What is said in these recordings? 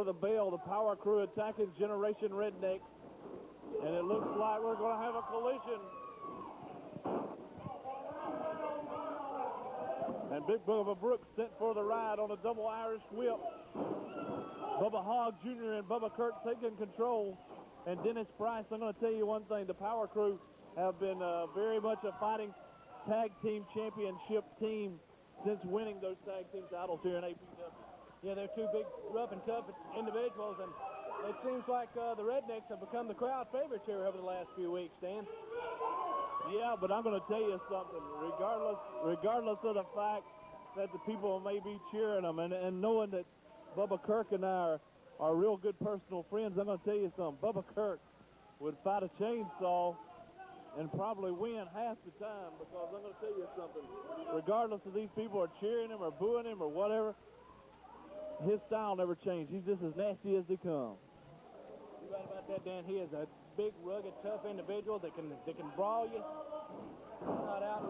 the bell. The Power Crew attacking Generation Rednecks. And it looks like we're going to have a collision. And Big Bubba Brooks sent for the ride on a double Irish whip. Bubba Hogg Jr. and Bubba Kirk taking control. And Dennis Price, I'm going to tell you one thing. The Power Crew have been very much a fighting tag team championship team since winning those tag team titles here in APW. Yeah, they're two big, rough and tough individuals, and it seems like the Rednecks have become the crowd favorites here over the last few weeks, Dan. Yeah, but I'm going to tell you something. Regardless of the fact that the people may be cheering them, and knowing that Bubba Kirk and I are real good personal friends, I'm going to tell you something. Bubba Kirk would fight a chainsaw and probably win half the time, because I'm going to tell you something. Regardless of these people are cheering him or booing him or whatever, his style never changed. He's just as nasty as they come. You're right about that, Dan. He is a big, rugged, tough individual that can brawl you. He's not out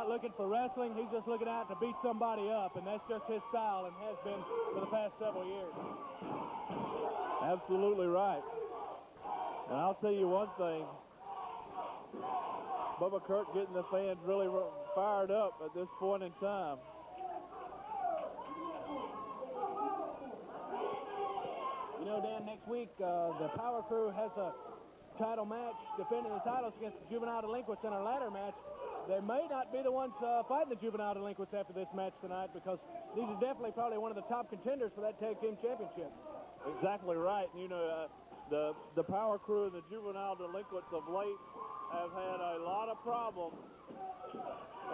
looking for wrestling. He's just looking out to beat somebody up, and that's just his style and has been for the past several years. Absolutely right. And I'll tell you one thing. Bubba Kirk getting the fans really fired up at this point in time. You know, Dan, next week, the Power Crew has a title match, defending the titles against the Juvenile Delinquents in our ladder match. They may not be the ones fighting the Juvenile Delinquents after this match tonight, because these are definitely probably one of the top contenders for that tag team championship. Exactly right. You know, the Power Crew and the Juvenile Delinquents of late have had a lot of problems.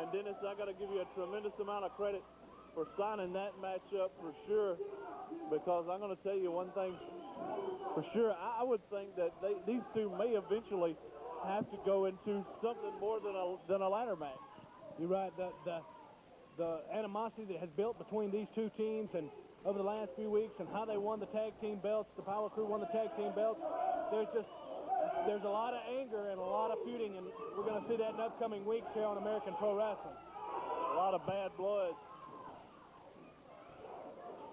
And Dennis, I got to give you a tremendous amount of credit for signing that matchup for sure, because I'm going to tell you one thing for sure. I would think that these two may eventually have to go into something more than a ladder match. You're right. The animosity that has built between these two teams and over the last few weeks, and how they won the tag team belts, the Power Crew won the tag team belts, there's a lot of anger and a lot of feuding, and we're going to see that in upcoming weeks here on American Pro Wrestling. A lot of bad blood.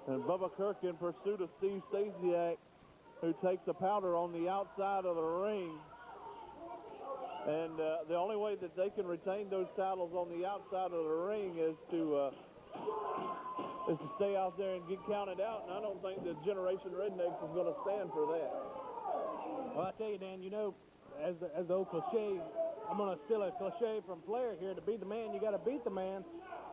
And Bubba Kirk in pursuit of Steve Stasiak, who takes the powder on the outside of the ring. And the only way that they can retain those titles on the outside of the ring is to stay out there and get counted out. And I don't think the Generation Rednecks is going to stand for that. Well, I tell you, Dan, you know, as the old cliche, I'm going to steal a cliche from Flair here, to be the man, you got to beat the man.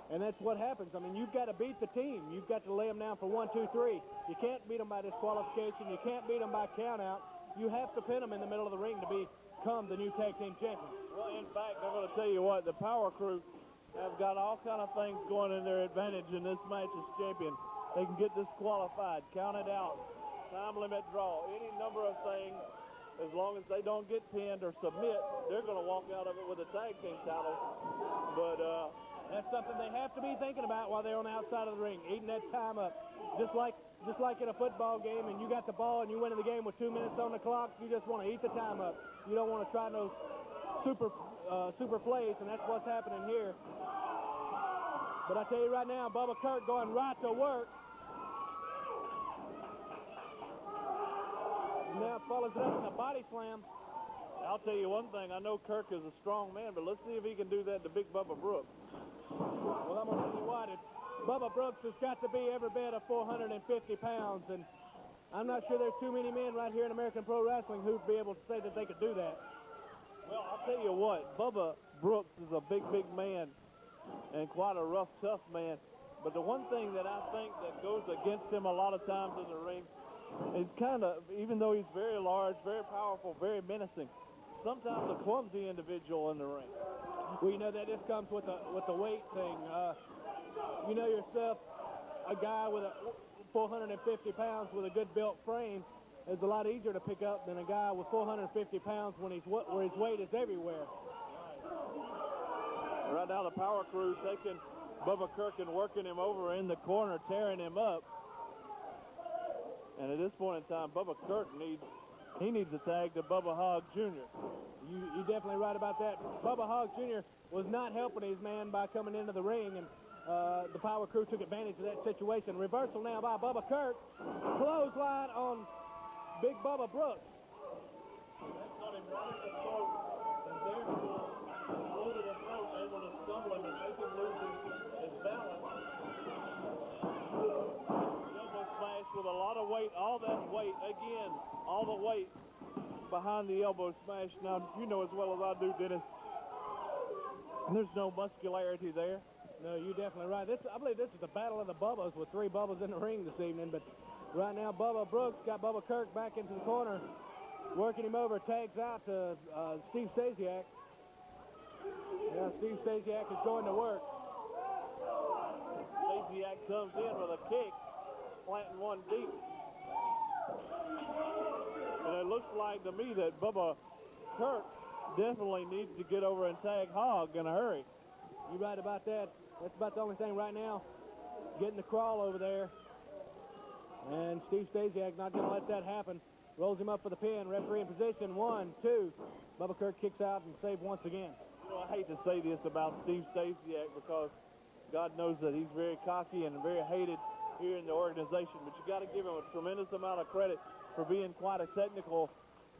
And that's what happens. I mean, you've got to beat the team. You've got to lay them down for 1, 2, 3. You can't beat them by disqualification. You can't beat them by countout. You have to pin them in the middle of the ring to become the new tag team champion. Well, in fact, I'm going to tell you what, the Power Crew have got all kind of things going in their advantage in this match as champion. They can get disqualified, counted out, time limit draw, any number of things. As long as they don't get pinned or submit, they're going to walk out of it with a tag team title. But that's something they have to be thinking about while they're on the outside of the ring, eating that time up. Just like in a football game, and you got the ball and you win in the game with 2 minutes on the clock, you just want to eat the time up. You don't want to try those super plays, and that's what's happening here. But I tell you right now, Bubba Kirk going right to work. Now follows it up in a body slam. I'll tell you one thing. I know Kirk is a strong man, but let's see if he can do that to Big Bubba Brooks. Well, I'm going to tell you what. Bubba Brooks has got to be every bit of 450 pounds, and I'm not sure there's too many men right here in American Pro Wrestling who'd be able to say that they could do that. Well, I'll tell you what. Bubba Brooks is a big man and quite a rough, tough man. But the one thing that I think that goes against him a lot of times in the ring is kind of, even though he's very large, very powerful, very menacing, sometimes a clumsy individual in the ring. Well, you know, that just comes with the weight thing. You know yourself, a guy with 450 pounds with a good built frame is a lot easier to pick up than a guy with 450 pounds where his weight is everywhere. Right now the Power Crew taking Bubba Kirk and working him over in the corner, tearing him up. And at this point in time, Bubba Kirk needs a tag to Bubba Hogg Jr. You're definitely right about that. Bubba Hogg Jr. was not helping his man by coming into the ring, and the Power Crew took advantage of that situation. Reversal now by Bubba Kirk. Clothesline on Big Bubba Brooks. That's got him right in the throat, and therefore, below the throat, able to stumble him and make him lose his balance. Elbow smash with a lot of weight, all that weight, again, all the weight behind the elbow smash. Now, you know as well as I do, Dennis, there's no muscularity there. No, you're definitely right. I believe this is the battle of the Bubbas with 3 Bubbas in the ring this evening. But right now, Bubba Brooks got Bubba Kirk back into the corner, working him over, tags out to Steve Stasiak. Now Steve Stasiak is going to work. Stasiak comes in with a kick, planting one deep. And it looks like to me that Bubba Kirk definitely needs to get over and tag Hogg in a hurry. You're right about that. That's about the only thing right now. Getting the crawl over there. And Steve Stasiak not going to let that happen. Rolls him up for the pin. Referee in position. 1, 2. Bubba Kirk kicks out and saved once again. You know, I hate to say this about Steve Stasiak because God knows that he's very cocky and very hated here in the organization, but you got to give him a tremendous amount of credit for being quite a technical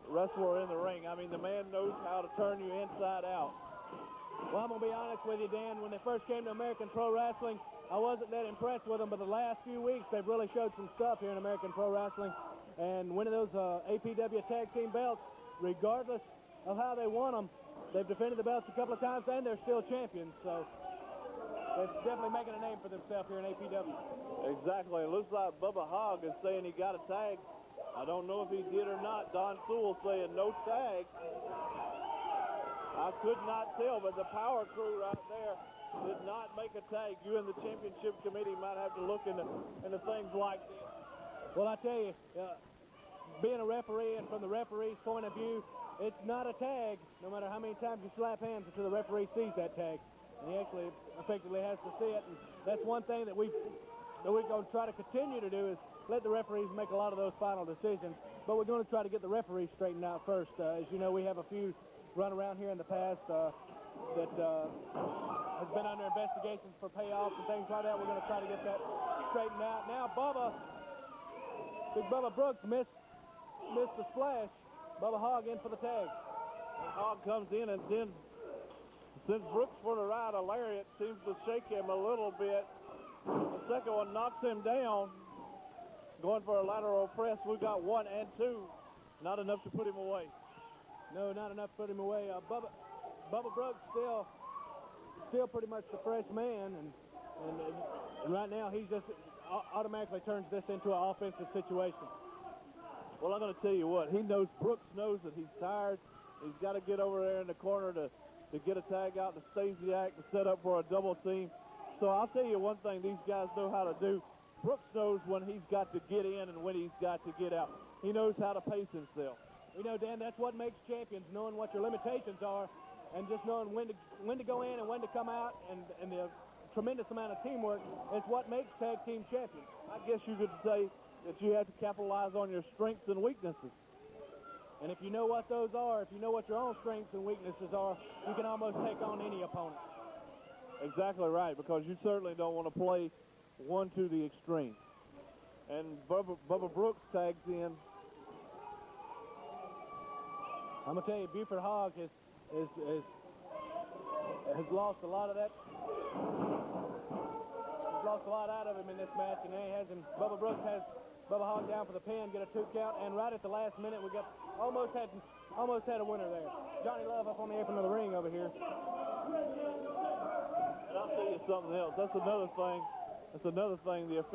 wrestler in the ring. I mean, the man knows how to turn you inside out. Well, I'm going to be honest with you, Dan. When they first came to American Pro Wrestling, I wasn't that impressed with them, but the last few weeks, they've really showed some stuff here in American Pro Wrestling. And winning those APW tag team belts, regardless of how they won them, they've defended the belts a couple of times, and they're still champions. So they're definitely making a name for themselves here in APW. Exactly. It looks like Bubba Hogg is saying he got a tag. I don't know if he did or not. Don Sewell saying no tag. I could not tell, but the Power Crew right there did not make a tag. You and the championship committee might have to look into things like this. Well, I tell you, being a referee and from the referee's point of view, it's not a tag, no matter how many times you slap hands until the referee sees that tag. And he actually effectively has to see it. And that's one thing that we're going to try to continue to do is let the referees make a lot of those final decisions. But we're going to try to get the referees straightened out first. As you know, we have a few run around here in the past that has been under investigations for payoffs and things like that. We're going to try to get that straightened out. Now Big Bubba Brooks missed the splash. Bubba Hogg in for the tag. Hogg comes in and sends Brooks for the ride. A lariat seems to shake him a little bit. The second one knocks him down. Going for a lateral press. We've got 1 and 2. Not enough to put him away. No, not enough to put him away. Bubba Brooks still pretty much the fresh man, and right now he just automatically turns this into an offensive situation. Well, I'm going to tell you what. Brooks knows that he's tired. He's got to get over there in the corner to get a tag out to Stasiak to set up for a double team. So I'll tell you one thing these guys know how to do. Brooks knows when he's got to get in and when he's got to get out. He knows how to pace himself. You know, Dan, that's what makes champions, knowing what your limitations are and just knowing when to go in and when to come out, and the tremendous amount of teamwork is what makes tag team champions. I guess you could say that you have to capitalize on your strengths and weaknesses. And if you know what those are, if you know what your own strengths and weaknesses are, you can almost take on any opponent. Exactly right, because you certainly don't want to play one to the extreme. And Bubba Brooks tags in. I'm going to tell you, Buford Hogg has lost a lot of that. He's lost a lot out of him in this match, and he has him. Bubba Brooks has Bubba Hogg down for the pin, get a 2 count, and right at the last minute, we got almost had a winner there. Johnny Love up on the apron of the ring over here. And I'll tell you something else. That's another thing the officials